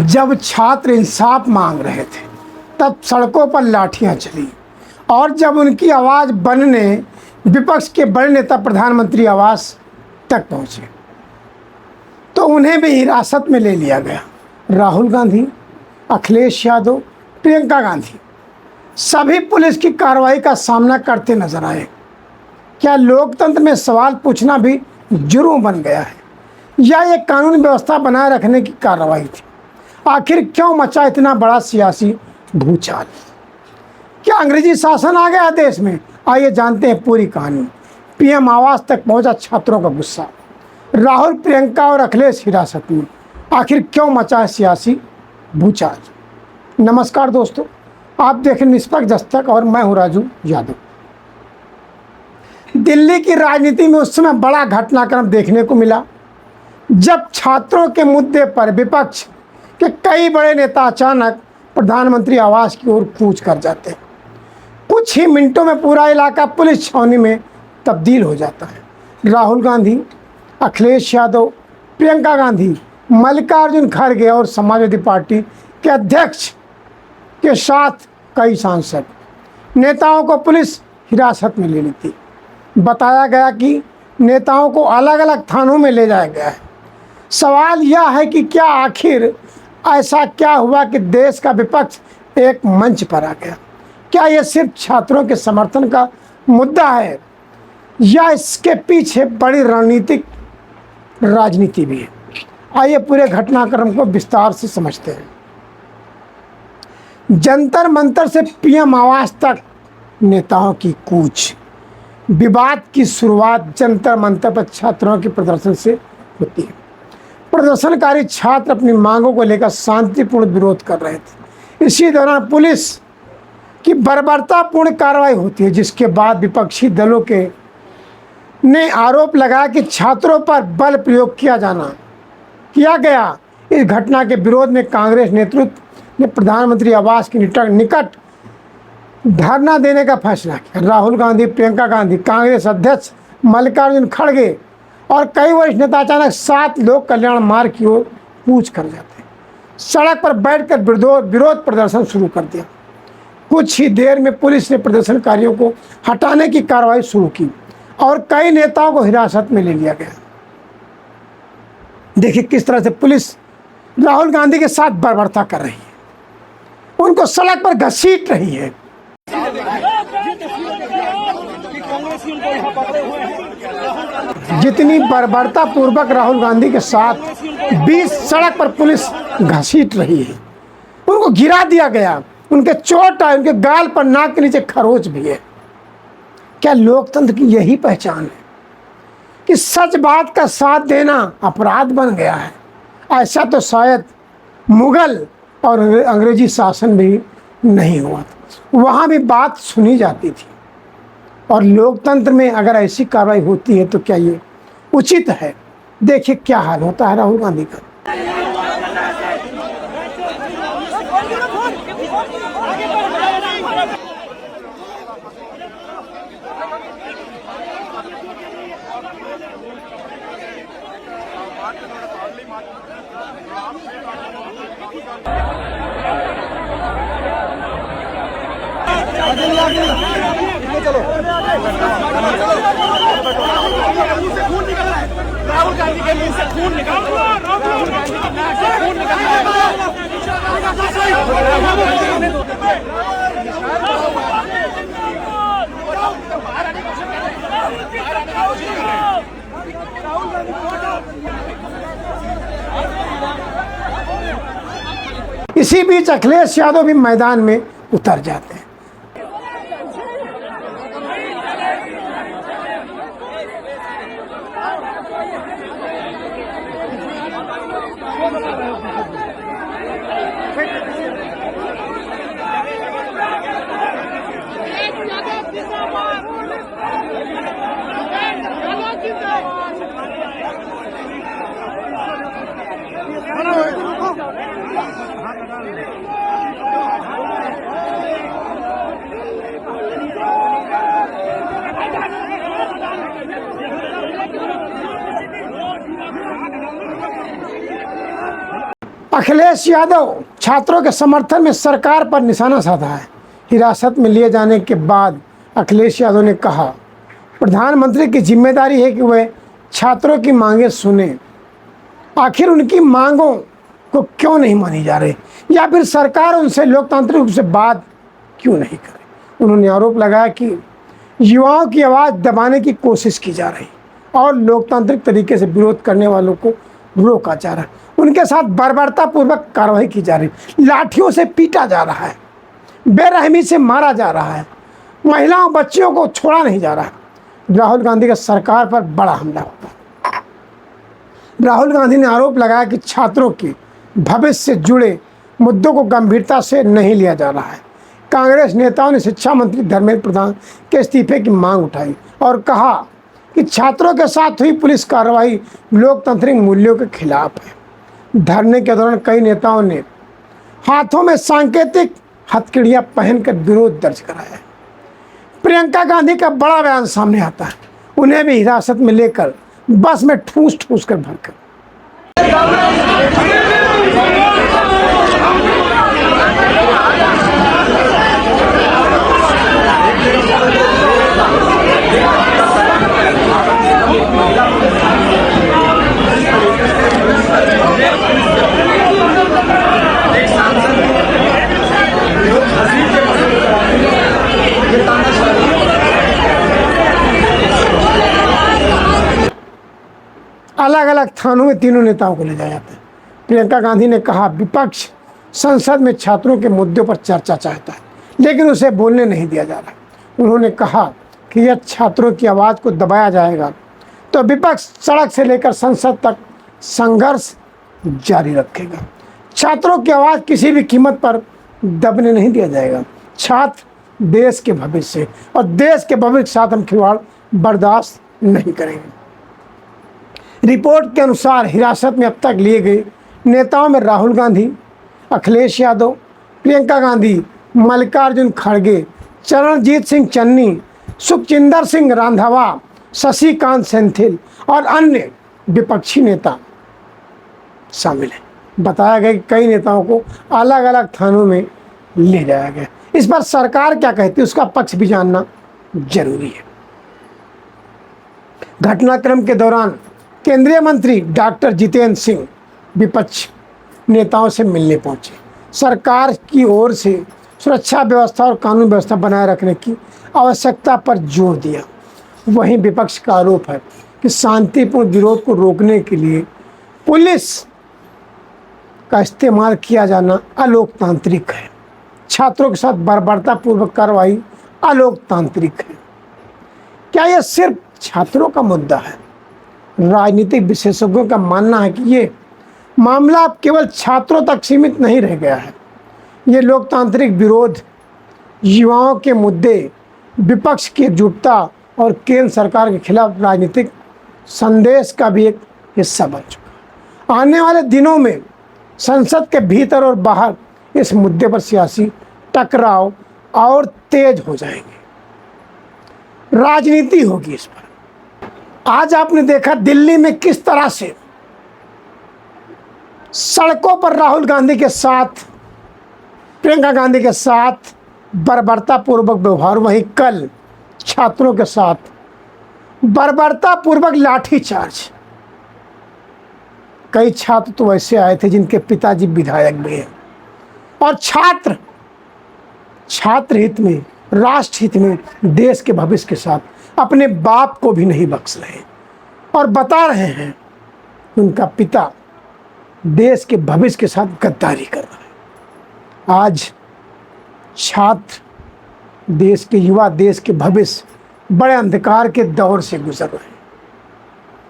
जब छात्र इंसाफ मांग रहे थे तब सड़कों पर लाठियां चली और जब उनकी आवाज़ बनने विपक्ष के बड़े नेता प्रधानमंत्री आवास तक पहुंचे तो उन्हें भी हिरासत में ले लिया गया। राहुल गांधी, अखिलेश यादव, प्रियंका गांधी सभी पुलिस की कार्रवाई का सामना करते नजर आए। क्या लोकतंत्र में सवाल पूछना भी जुर्म बन गया है या ये कानून व्यवस्था बनाए रखने की कार्रवाई थी? आखिर क्यों मचा इतना बड़ा सियासी भूचाल? क्या अंग्रेजी शासन आ गया देश में? आइए जानते हैं पूरी कहानी। पीएम आवास तक पहुंचा छात्रों का गुस्सा, राहुल, प्रियंका और अखिलेश हिरासत में, आखिर क्यों मचा है सियासी भूचाल? नमस्कार दोस्तों, आप देख रहे हैं निष्पक्ष दस्तक और मैं हूं राजू यादव। दिल्ली की राजनीति में उस समय बड़ा घटनाक्रम देखने को मिला जब छात्रों के मुद्दे पर विपक्ष के कई बड़े नेता अचानक प्रधानमंत्री आवास की ओर कूच कर जाते हैं। कुछ ही मिनटों में पूरा इलाका पुलिस छावनी में तब्दील हो जाता है। राहुल गांधी, अखिलेश यादव, प्रियंका गांधी, मल्लिकार्जुन खड़गे और समाजवादी पार्टी के अध्यक्ष के साथ कई सांसद नेताओं को पुलिस हिरासत में ले ली थी। बताया गया कि नेताओं को अलग अलग थानों में ले जाया गया है। सवाल यह है कि क्या आखिर ऐसा क्या हुआ कि देश का विपक्ष एक मंच पर आ गया? क्या यह सिर्फ छात्रों के समर्थन का मुद्दा है या इसके पीछे बड़ी रणनीतिक राजनीति भी है? आइए पूरे घटनाक्रम को विस्तार से समझते हैं। जंतर मंतर से पीएम आवास तक नेताओं की कूच। विवाद की शुरुआत जंतर मंतर पर छात्रों के प्रदर्शन से होती है। प्रदर्शनकारी छात्र अपनी मांगों को लेकर शांतिपूर्ण विरोध कर रहे थे। इसी दौरान पुलिस की बर्बरतापूर्ण कार्रवाई होती है, जिसके बाद विपक्षी दलों के ने आरोप लगाया कि छात्रों पर बल प्रयोग किया गया। इस घटना के विरोध में कांग्रेस नेतृत्व ने प्रधानमंत्री आवास के निकट धरना देने का फैसला किया। राहुल गांधी, प्रियंका गांधी, कांग्रेस अध्यक्ष मल्लिकार्जुन खड़गे और कई वरिष्ठ नेता अचानक 7 लोक कल्याण मार्ग की ओर कूच कर जाते हैं। सड़क पर बैठकर विरोध प्रदर्शन शुरू कर दिया। कुछ ही देर में पुलिस ने प्रदर्शनकारियों को हटाने की कार्रवाई शुरू की और कई नेताओं को हिरासत में ले लिया गया। देखिए किस तरह से पुलिस राहुल गांधी के साथ बर्बरता कर रही है, उनको सड़क पर घसीट रही है। जितनी बर्बरता पूर्वक राहुल गांधी के साथ बीच सड़क पर पुलिस घसीट रही है, उनको गिरा दिया गया, उनके चोट है, उनके गाल पर, नाक के नीचे खरोच भी है। क्या लोकतंत्र की यही पहचान है कि सच बात का साथ देना अपराध बन गया है? ऐसा तो शायद मुगल और अंग्रेजी शासन भी नहीं हुआ था। वहाँ भी बात सुनी जाती थी। और लोकतंत्र में अगर ऐसी कार्रवाई होती है तो क्या ये उचित है? देखिए क्या हाल होता है राहुल गांधी का। चलो राहुल गांधी के मुंह से खून निकल रहा है, राहुल गांधी के नाक से खून निकल रहा है। इसी बीच अखिलेश यादव भी मैदान में उतर जाते हैं। अखिलेश यादव छात्रों के समर्थन में सरकार पर निशाना साधा है। हिरासत में लिए जाने के बाद अखिलेश यादव ने कहा, प्रधानमंत्री की जिम्मेदारी है कि वह छात्रों की मांगें सुने। आखिर उनकी मांगों को क्यों नहीं मानी जा रही, या फिर सरकार उनसे लोकतांत्रिक रूप से बात क्यों नहीं कर रही। उन्होंने आरोप लगाया कि युवाओं की आवाज़ दबाने की कोशिश की जा रही और लोकतांत्रिक तरीके से विरोध करने वालों को रोका जा रहा है। उनके साथ बर्बरतापूर्वक कार्रवाई की जा रही, लाठियों से पीटा जा रहा है, बेरहमी से मारा जा रहा है, महिलाओं बच्चियों को छोड़ा नहीं जा रहा। राहुल गांधी का सरकार पर बड़ा हमला होता है। राहुल गांधी ने आरोप लगाया कि छात्रों के भविष्य से जुड़े मुद्दों को गंभीरता से नहीं लिया जा रहा है। कांग्रेस नेताओं ने शिक्षा मंत्री धर्मेंद्र प्रधान के इस्तीफे की मांग उठाई और कहा कि छात्रों के साथ हुई पुलिस कार्रवाई लोकतांत्रिक मूल्यों के खिलाफ है। धरने के दौरान कई नेताओं ने हाथों में सांकेतिक हथकड़ियां पहनकर विरोध दर्ज कराया है। प्रियंका गांधी का बड़ा बयान सामने आता है। उन्हें भी हिरासत में लेकर बस में ठूस ठूस कर भरकर अलग अलग थानों में तीनों नेताओं को ले जाया जाता है। प्रियंका गांधी ने कहा, विपक्ष संसद में छात्रों के मुद्दों पर चर्चा चाहता है, लेकिन उसे बोलने नहीं दिया जा रहा। उन्होंने कहा कि यदि छात्रों की आवाज़ को दबाया जाएगा तो विपक्ष सड़क से लेकर संसद तक संघर्ष जारी रखेगा। छात्रों की आवाज़ किसी भी कीमत पर दबने नहीं दिया जाएगा। छात्र देश के भविष्य और देश के भविष्य के साथ हम खिलवाड़ बर्दाश्त नहीं करेंगे। रिपोर्ट के अनुसार हिरासत में अब तक लिए गए नेताओं में राहुल गांधी, अखिलेश यादव, प्रियंका गांधी, मल्लिकार्जुन खड़गे, चरणजीत सिंह चन्नी, सुखजिंदर सिंह रंधावा, शशिकांत सेंथिल और अन्य विपक्षी नेता शामिल हैं। बताया गया कि कई नेताओं को अलग अलग थानों में ले जाया गया। इस पर सरकार क्या कहती है, उसका पक्ष भी जानना जरूरी है। घटनाक्रम के दौरान केंद्रीय मंत्री डॉक्टर जितेंद्र सिंह विपक्ष नेताओं से मिलने पहुंचे। सरकार की ओर से सुरक्षा व्यवस्था और कानून व्यवस्था बनाए रखने की आवश्यकता पर जोर दिया। वहीं विपक्ष का आरोप है कि शांतिपूर्ण विरोध को रोकने के लिए पुलिस का इस्तेमाल किया जाना अलोकतांत्रिक है। छात्रों के साथ बर्बरतापूर्वक कार्रवाई अलोकतांत्रिक है। क्या यह सिर्फ छात्रों का मुद्दा है? राजनीतिक विशेषज्ञों का मानना है कि ये मामला अब केवल छात्रों तक सीमित नहीं रह गया है। ये लोकतांत्रिक विरोध, युवाओं के मुद्दे, विपक्ष की एकजुटता और केंद्र सरकार के खिलाफ राजनीतिक संदेश का भी एक हिस्सा बन चुका है। आने वाले दिनों में संसद के भीतर और बाहर इस मुद्दे पर सियासी टकराव और तेज हो जाएंगे। राजनीति होगी इस पर। आज आपने देखा दिल्ली में किस तरह से सड़कों पर राहुल गांधी के साथ, प्रियंका गांधी के साथ बर्बरतापूर्वक व्यवहार। वहीं कल छात्रों के साथ बर्बरतापूर्वक लाठीचार्ज। कई छात्र तो वैसे आए थे जिनके पिताजी विधायक भी हैं। और छात्र हित में, राष्ट्र हित में, देश के भविष्य के साथ अपने बाप को भी नहीं बख्श रहे और बता रहे हैं कि उनका पिता देश के भविष्य के साथ गद्दारी कर रहा है। आज छात्र, देश के युवा, देश के भविष्य बड़े अंधकार के दौर से गुजर रहे हैं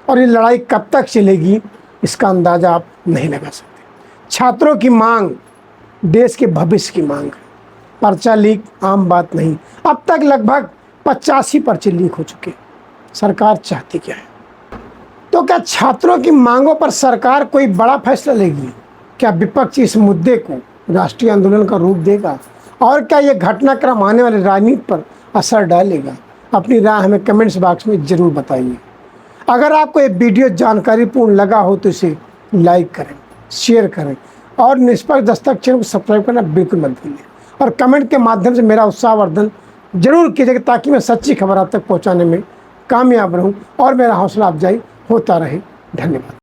और ये लड़ाई कब तक चलेगी इसका अंदाज़ा आप नहीं लगा सकते। छात्रों की मांग देश के भविष्य की मांग है। पर्चा लीक आम बात नहीं। अब तक लगभग 85 पर्चे लीक हो चुके। सरकार चाहती क्या है? तो क्या छात्रों की मांगों पर सरकार कोई बड़ा फैसला लेगी? क्या विपक्ष इस मुद्दे को राष्ट्रीय आंदोलन का रूप देगा? और क्या ये घटनाक्रम आने वाले राजनीति पर असर डालेगा? अपनी राय हमें कमेंट्स बॉक्स में ज़रूर बताइए। अगर आपको ये वीडियो जानकारीपूर्ण लगा हो तो इसे लाइक करें, शेयर करें और निष्पक्ष दस्तक चैनल को सब्सक्राइब करना बिल्कुल मत भूलिए और कमेंट के माध्यम से मेरा उत्साहवर्धन जरूर कीजिएगा ताकि मैं सच्ची खबर आप तक पहुंचाने में कामयाब रहूं और मेरा हौसला अफजाई होता रहे। धन्यवाद।